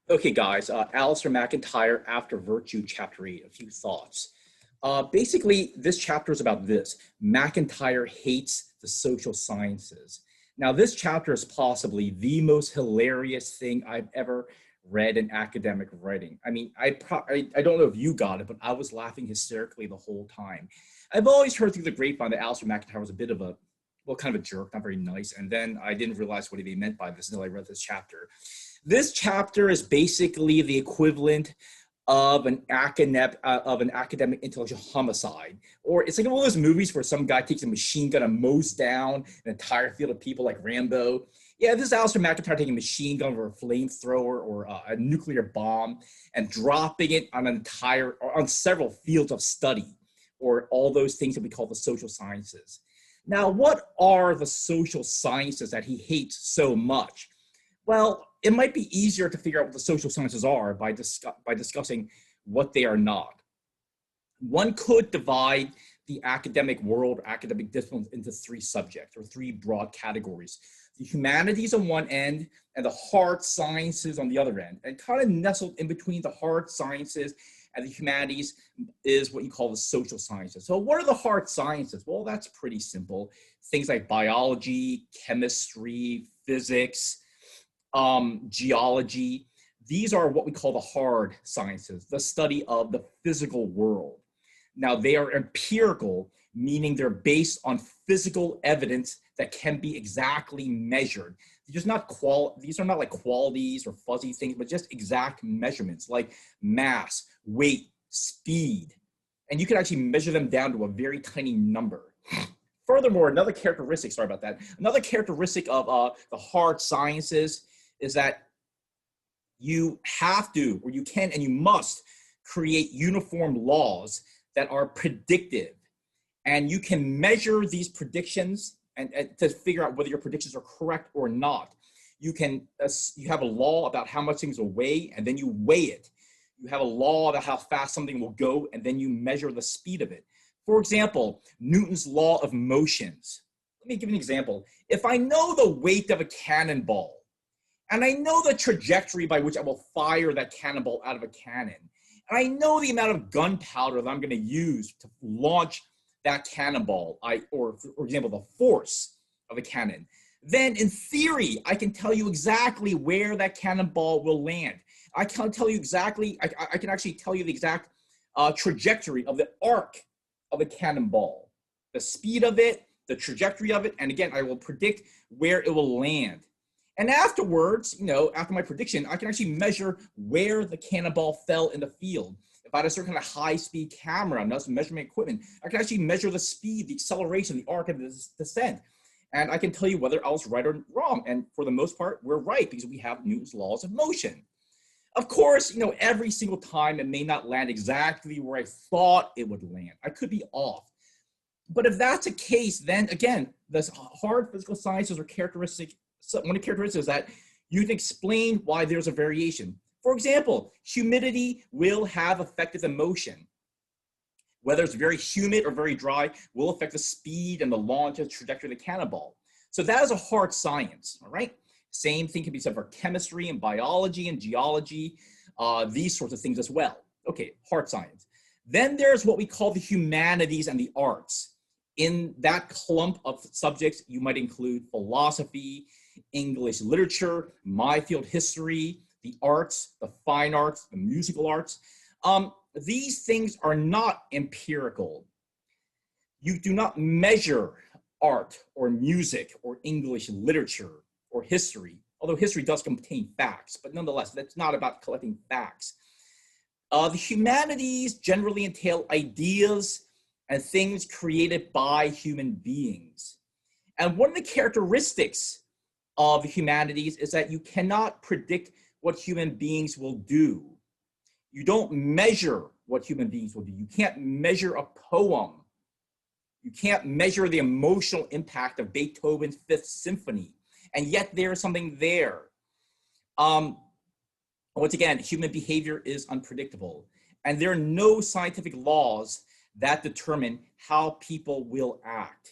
Okay, guys, Alistair McIntyre, After Virtue, Chapter 8, a few thoughts. Basically, this chapter is about this. McIntyre hates the social sciences. Now, this chapter is possibly the most hilarious thing I've ever read in academic writing. I mean, I don't know if you got it, but I was laughing hysterically the whole time. I've always heard through the grapevine that Alistair McIntyre was a bit of a, well, kind of a jerk, not very nice. And then I didn't realize what he meant by this until I read this chapter. This chapter is basically the equivalent of an academic intellectual homicide, or it's like one of those movies where some guy takes a machine gun and mows down an entire field of people like Rambo. Yeah, this is Alistair McIntyre taking a machine gun or a flamethrower or a nuclear bomb and dropping it on on several fields of study, or all those things that we call the social sciences. Now, what are the social sciences that he hates so much? Well, it might be easier to figure out what the social sciences are by discussing what they are not. One could divide the academic world or academic disciplines into three subjects or three broad categories. The humanities on one end and the hard sciences on the other end. And kind of nestled in between the hard sciences and the humanities is what you call the social sciences. So what are the hard sciences? Well, that's pretty simple. Things like biology, chemistry, physics, geology. These are what we call the hard sciences, the study of the physical world. Now, they are empirical, meaning they're based on physical evidence that can be exactly measured. These are not like qualities or fuzzy things, but just exact measurements like mass, weight, speed. And you can actually measure them down to a very tiny number. Furthermore, another characteristic of the hard sciences is that you have to, or you can, and you must create uniform laws that are predictive. And you can measure these predictions and to figure out whether your predictions are correct or not. You have a law about how much things will weigh, and then you weigh it. You have a law about how fast something will go, and then you measure the speed of it. For example, Newton's law of motions. Let me give you an example. If I know the weight of a cannonball, and I know the trajectory by which I will fire that cannonball out of a cannon, and I know the amount of gunpowder that I'm going to use to launch that cannonball, or for example, the force of a cannon, then in theory, I can tell you exactly where that cannonball will land. I can tell you exactly, I can actually tell you the exact trajectory of the arc of a cannonball, the speed of it, the trajectory of it, and again, I will predict where it will land. And afterwards, after my prediction, I can actually measure where the cannonball fell in the field. If I had a certain kind of high-speed camera and some measurement equipment, I can actually measure the speed, the acceleration, the arc of the descent. And I can tell you whether I was right or wrong. And for the most part, we're right because we have Newton's laws of motion. Of course, every single time it may not land exactly where I thought it would land. I could be off. But if that's the case, then again, the hard physical sciences are characteristic. So one of the characteristics is that you can explain why there's a variation. For example, humidity will have affected the motion. Whether it's very humid or very dry will affect the speed and the launch and trajectory of the cannonball. So that is a hard science, all right? Same thing can be said for chemistry and biology and geology, these sorts of things as well. Okay, hard science. Then there's what we call the humanities and the arts. In that clump of subjects, you might include philosophy, English literature, my field history, the arts, the fine arts, the musical arts. These things are not empirical. You do not measure art or music or English literature or history, although history does contain facts, but nonetheless, that's not about collecting facts. The humanities generally entail ideas and things created by human beings. And one of the characteristics of the humanities is that you cannot predict what human beings will do. You don't measure what human beings will do. You can't measure a poem. You can't measure the emotional impact of Beethoven's Fifth Symphony. And yet there is something there. Once again, human behavior is unpredictable. And there are no scientific laws that determine how people will act.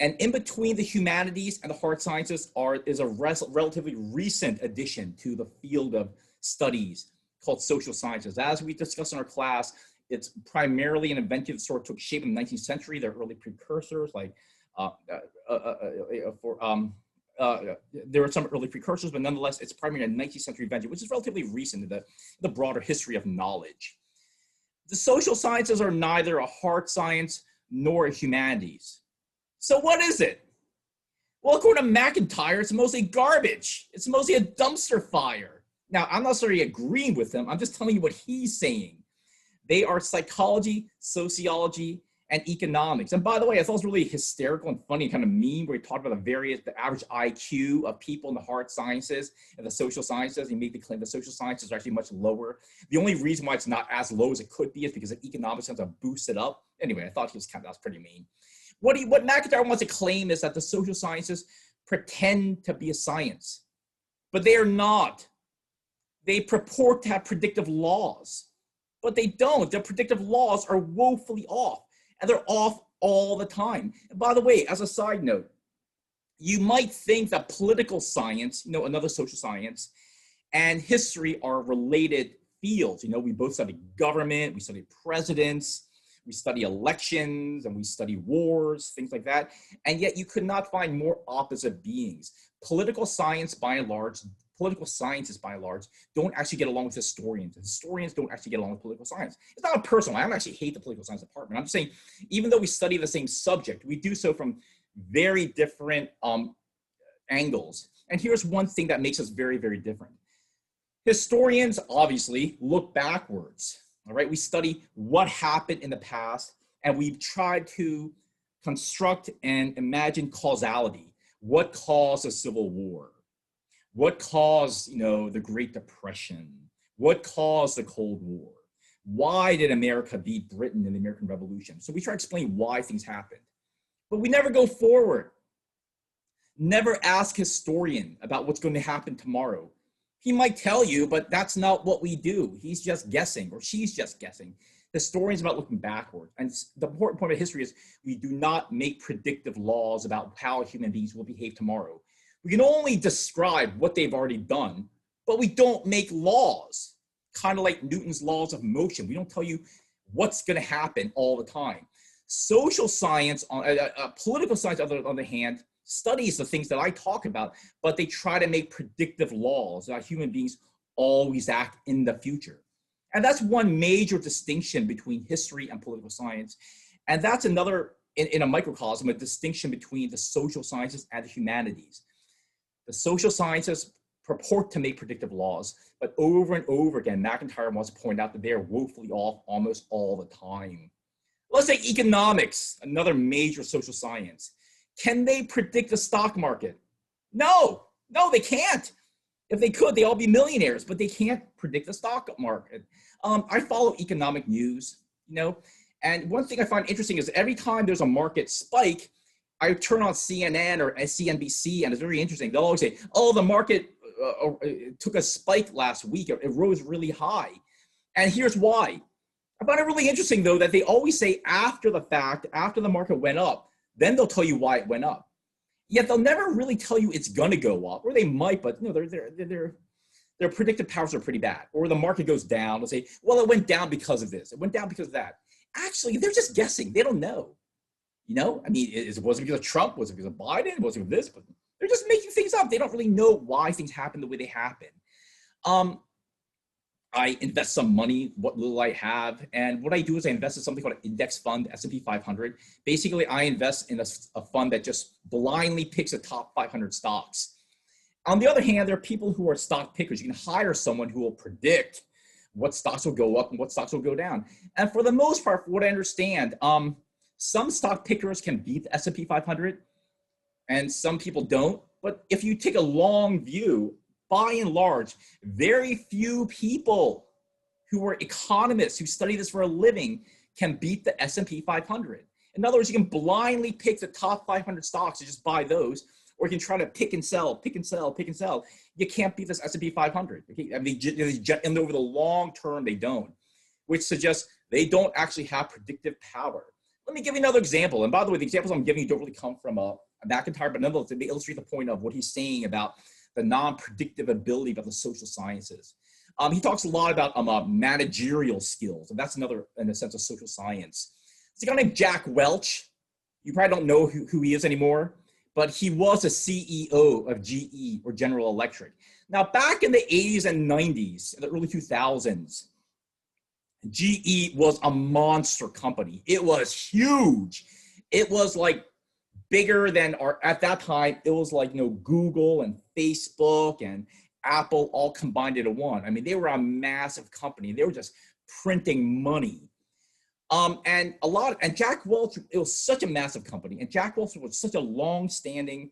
And in between the humanities and the hard sciences is a relatively recent addition to the field of studies called social sciences. As we discussed in our class, it's primarily an invention that sort of took shape in the 19th century. There are early precursors like there are some early precursors, but nonetheless, it's primarily a 19th century invention, which is relatively recent in the broader history of knowledge. The social sciences are neither a hard science nor a humanities. So what is it? Well, according to MacIntyre, it's mostly garbage. It's mostly a dumpster fire. Now, I'm not necessarily agreeing with him. I'm just telling you what he's saying. They are psychology, sociology, and economics. And by the way, I thought it was really hysterical and funny kind of meme where he talked about the average IQ of people in the hard sciences and the social sciences. He made the claim the social sciences are actually much lower. The only reason why it's not as low as it could be is because the economics tends to boost it up. Anyway, I thought that was pretty mean. What MacIntyre wants to claim is that the social sciences pretend to be a science, but they are not. They purport to have predictive laws, but they don't. Their predictive laws are woefully off, and they're off all the time. And by the way, as a side note, you might think that political science, another social science, and history are related fields. We both study government, we study presidents, we study elections, and we study wars, things like that. And yet you could not find more opposite beings. Political sciences, by and large, don't actually get along with historians. Historians don't actually get along with political science. It's not a personal. I don't actually hate the political science department. I'm just saying, even though we study the same subject, we do so from very different angles. And here's one thing that makes us very, very different. Historians obviously look backwards. All right, we study what happened in the past, and we've tried to construct and imagine causality. What caused a civil war? What caused, the Great Depression? What caused the Cold War? Why did America beat Britain in the American Revolution? So we try to explain why things happened, but we never go forward. Never ask a historian about what's going to happen tomorrow. He might tell you, but that's not what we do. He's just guessing, or she's just guessing. Historians about looking backward. And the important point of history is we do not make predictive laws about how human beings will behave tomorrow. We can only describe what they've already done, but we don't make laws, kind of like Newton's laws of motion. We don't tell you what's going to happen all the time. Social science, political science, on the other hand, studies the things that I talk about, but they try to make predictive laws that human beings always act in the future. And that's one major distinction between history and political science. And that's another, in a microcosm, a distinction between the social sciences and the humanities. The social sciences purport to make predictive laws, but over and over again, MacIntyre wants to point out that they are woefully off almost all the time. Let's say economics, another major social science. Can they predict the stock market? No, they can't. If they could, they'd all be millionaires, but they can't predict the stock market. I follow economic news, and one thing I find interesting is every time there's a market spike, I turn on CNN or CNBC, and it's very interesting. They'll always say, oh, the market took a spike last week. It rose really high. And here's why. I find it really interesting, though, that they always say after the fact, after the market went up, then they'll tell you why it went up. Yet they'll never really tell you it's going to go up, or they might, but their predictive powers are pretty bad. Or the market goes down, they'll say, well, it went down because of this. It went down because of that. Actually, they're just guessing. They don't know. I mean, was it because of Trump? Was it because of Biden? Was it because of this? But they're just making things up. They don't really know why things happen the way they happen. I invest some money, what little I have. And what I do is I invest in something called an index fund, S&P 500. Basically, I invest in a fund that just blindly picks the top 500 stocks. On the other hand, there are people who are stock pickers. You can hire someone who will predict what stocks will go up and what stocks will go down. And for the most part, from what I understand, some stock pickers can beat the S&P 500 and some people don't. But if you take a long view, by and large, very few people who are economists who study this for a living can beat the S&P 500. In other words, you can blindly pick the top 500 stocks and just buy those, or you can try to pick and sell. You can't beat this S&P 500. Okay? I mean, and over the long term, they don't, which suggests they don't actually have predictive power. Let me give you another example. And by the way, the examples I'm giving you don't really come from MacIntyre, but nonetheless, they illustrate the point of what he's saying about the non-predictive ability about the social sciences. He talks a lot about managerial skills, and that's another, in a sense, of social science. It's a guy named Jack Welch. You probably don't know who he is anymore, but he was a CEO of GE, or General Electric. Now, back in the 80s and 90s, the early 2000s, GE was a monster company. It was huge. It was like bigger than, or at that time, it was like, Google and Facebook and Apple all combined into one. I mean, they were a massive company. They were just printing money. And Jack Welch, it was such a massive company. And Jack Welch was such a long-standing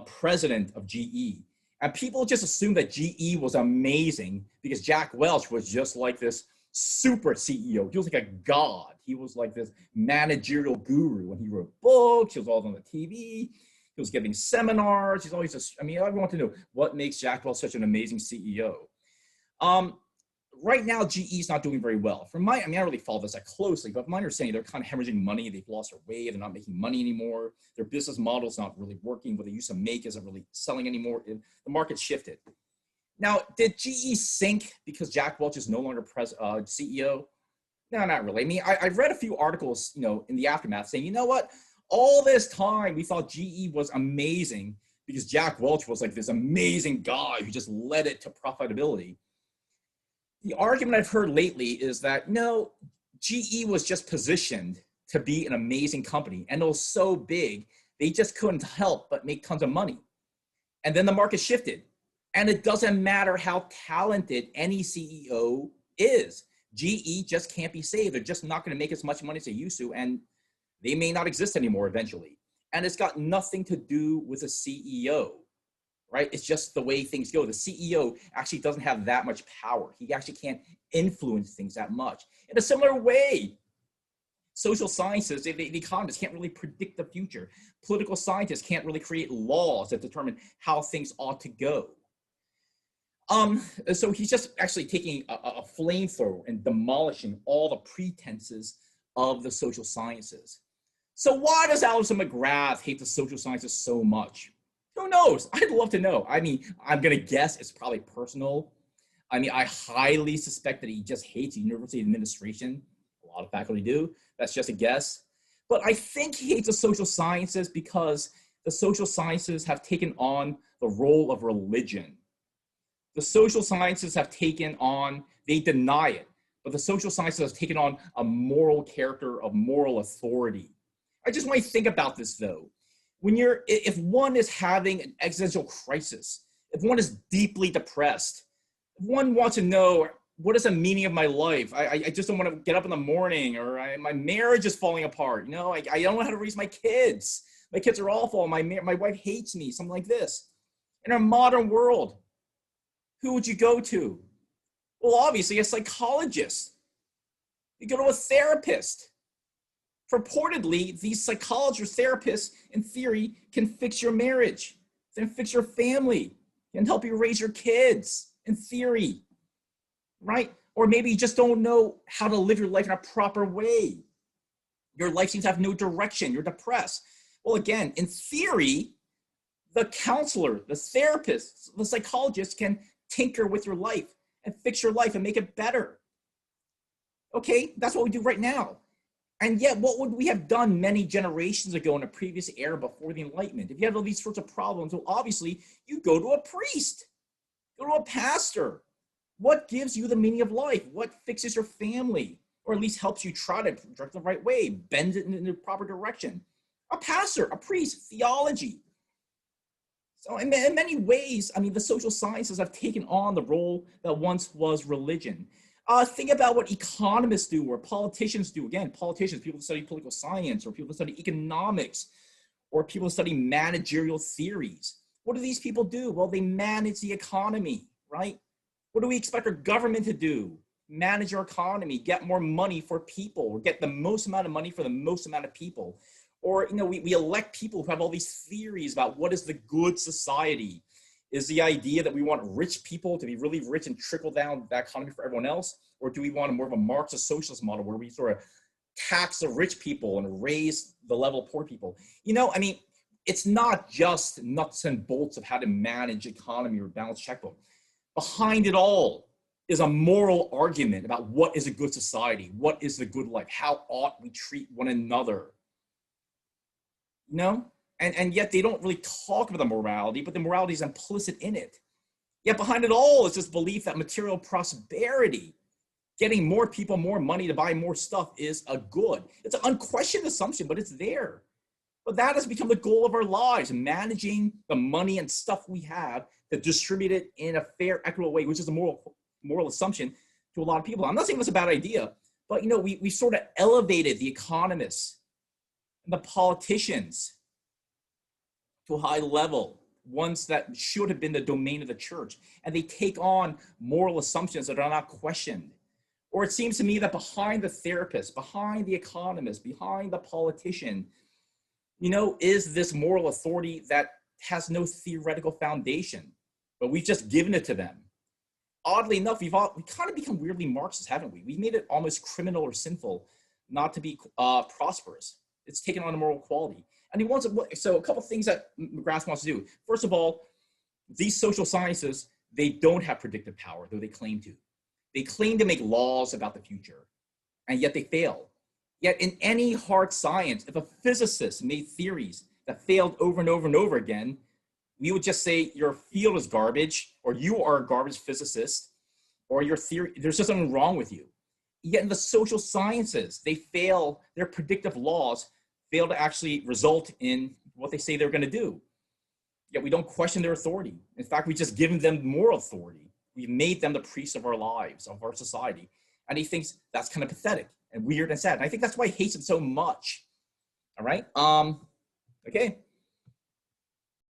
president of GE. And people just assumed that GE was amazing because Jack Welch was just like this super CEO. He was like a god. He was like this managerial guru. When he wrote books, he was always on the TV. He was giving seminars. He's always just, I want to know what makes Jack Welch such an amazing CEO. Right now, GE is not doing very well. I don't really follow this that closely, but from my understanding, they're kind of hemorrhaging money. They've lost their way. They're not making money anymore. Their business model is not really working. What they used to make isn't really selling anymore. The market shifted. Now, did GE sink because Jack Welch is no longer CEO? No, not really. I read a few articles, in the aftermath saying, you know what? All this time, we thought GE was amazing because Jack Welch was like this amazing guy who just led it to profitability. The argument I've heard lately is that, no, GE was just positioned to be an amazing company. And it was so big, they just couldn't help but make tons of money. And then the market shifted. And it doesn't matter how talented any CEO is. GE just can't be saved. They're just not going to make as much money as they used to. And they may not exist anymore eventually. And it's got nothing to do with a CEO. Right? It's just the way things go. The CEO actually doesn't have that much power. He actually can't influence things that much. In a similar way, social sciences, the economists can't really predict the future. Political scientists can't really create laws that determine how things ought to go. So he's just actually taking a flamethrower and demolishing all the pretenses of the social sciences. So why does Alister McGrath hate the social sciences so much? Who knows? I'd love to know. I'm going to guess it's probably personal. I highly suspect that he just hates the university administration. A lot of faculty do. That's just a guess. But I think he hates the social sciences because the social sciences have taken on the role of religion. The social sciences have taken on, they deny it, but the social sciences have taken on a moral character of moral authority. I just want to think about this though. If one is having an existential crisis, if one is deeply depressed, if one wants to know what is the meaning of my life, I just don't want to get up in the morning, or my marriage is falling apart. I don't know how to raise my kids. My kids are awful. My wife hates me, something like this. In our modern world, who would you go to? Well, obviously a psychologist. You go to a therapist. Purportedly, these psychologists, therapists, in theory, can fix your marriage, can fix your family, can help you raise your kids, in theory, right? Or maybe you just don't know how to live your life in a proper way. Your life seems to have no direction. You're depressed. Well, again, in theory, the counselor, the therapist, the psychologist can tinker with your life and fix your life and make it better. Okay, that's what we do right now. And yet, what would we have done many generations ago in a previous era before the Enlightenment? If you had all these sorts of problems, well, obviously, you go to a priest, go to a pastor. What gives you the meaning of life? What fixes your family? Or at least helps you try to direct the right way, bend it in the proper direction? A pastor, a priest, theology. So in many ways, the social sciences have taken on the role that once was religion. Think about what economists do or politicians do. Again, politicians, people who study political science, or people who study economics, or people who study managerial theories. What do these people do? Well, they manage the economy, right? What do we expect our government to do? Manage our economy, get more money for people, or get the most amount of money for the most amount of people. Or, we elect people who have all these theories about what is the good society. Is the idea that we want rich people to be really rich and trickle down that economy for everyone else? Or do we want more of a Marxist socialist model where we sort of tax the rich people and raise the level of poor people. You know, I mean, it's not just nuts and bolts of how to manage economy or balance checkbook. Behind it all is a moral argument about what is a good society, what is the good life, how ought we treat one another. You know? And yet they don't really talk about the morality, but the morality is implicit in it. Yet behind it all is this belief that material prosperity, getting more people more money to buy more stuff, is a good. It's an unquestioned assumption, but it's there. But that has become the goal of our lives, managing the money and stuff we have to distribute it in a fair, equitable way, which is a moral assumption to a lot of people. I'm not saying it's a bad idea, but you know, we sort of elevated the economists and the politicians to a high level, ones that should have been the domain of the church, and they take on moral assumptions that are not questioned. Or it seems to me that behind the therapist, behind the economist, behind the politician, you know, is this moral authority that has no theoretical foundation, but we've just given it to them. Oddly enough, we kind of become weirdly Marxist, haven't we? We've made it almost criminal or sinful not to be prosperous. It's taken on a moral quality. And he wants to, so a couple of things that McGrath wants to do. First of all, these social sciences, they don't have predictive power, though they claim to. They claim to make laws about the future, and yet they fail. Yet in any hard science, if a physicist made theories that failed over and over and over again, we would just say your field is garbage, or you are a garbage physicist, or your theory, there's just something wrong with you. Yet in the social sciences, they fail, their predictive laws fail to actually result in what they say they're going to do. Yet we don't question their authority. In fact, we just give them moral authority. We've made them the priests of our lives, of our society. And he thinks that's kind of pathetic and weird and sad. And I think that's why he hates it so much. All right. Okay.